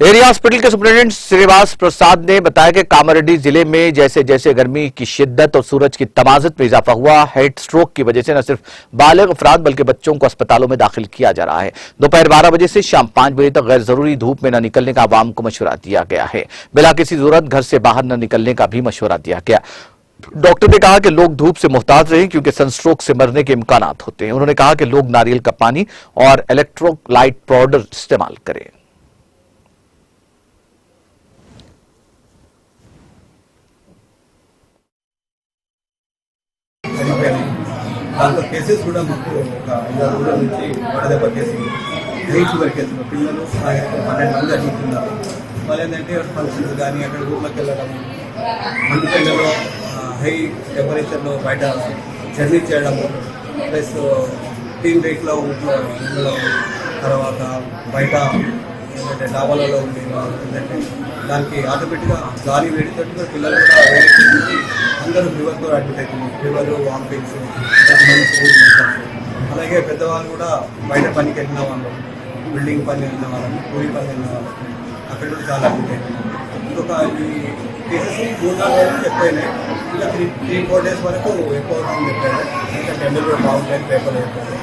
Area hospital के superintendent Srinivas प्रसाद ने बताया कि कामारेड्डी जिले में जैसे जैसे गर्मी की शिद्दत और सूरज की तमाज़त में इजाफा हुआ, हेड स्ट्रोक की वजह से न सिर्फ बालिग अफराद बल्कि बच्चों को अस्पतालों में दाखिल किया जा रहा है। दोपहर 12 बजे से शाम 5 बजे तक गैर जरूरी धूप में न निकलने का आवाम को मशवरा दिया गया है। बिला किसी जरूरत घर से बाहर न निकलने का भी मशवरा दिया गया। डॉक्टर ने कहा कि लोग धूप से मुहताज रहें क्योंकि सनस्ट्रोक से मरने के इम्कानात होते हैं। उन्होंने कहा कि लोग नारियल का पानी और इलेक्ट्रोलाइट पाउडर इस्तेमाल करें। దాంట్లో కేసెస్ కూడా మాకు ఒక 5-6 రోజుల నుంచి వడదెబ్బ కేసు, హై షుగర్ కేసులు, పిల్లలు 12 మంది అడుగుతున్నారు. వాళ్ళు ఏంటంటే ఫంక్షన్స్ కానీ అక్కడ ఊర్లోకి వెళ్ళడం, మండుటెండలో హై టెంపరేచర్లో బయట జర్నీ చేయడము, ప్లస్ టీన్ వెయిట్లో ఊట్లో ఉండడం, తర్వాత బయట ఏంటంటే డాబాలలో ఉండి ఏంటంటే దానికి ఆటోమేటిక్గా గాలి వేడితో పిల్లలు కూడా వేడి అందరూ ఫీవర్తో అడ్మిట్ అవుతుంది. ఫీవర్, వామిటింగ్స్, అలాగే పెద్దవాళ్ళు కూడా బయట పనికి వెళ్ళిన వాళ్ళు, బిల్డింగ్ పని వెళ్ళిన వాళ్ళని, కూలీ పని వెళ్ళిన వాళ్ళకి అక్కడ కూడా చాలా అడ్మిట్ అవుతుంది. ఇంకొక ఈ కేసెస్ 3-4 రోజులు ఎక్కువైనాయి. ఇంకా 3-4 డేస్ వరకు ఎక్కువ చెప్పారు. ఇంకా టెండర్ కూడా బాగుంటాయి, పేపర్ అయిపోయింది.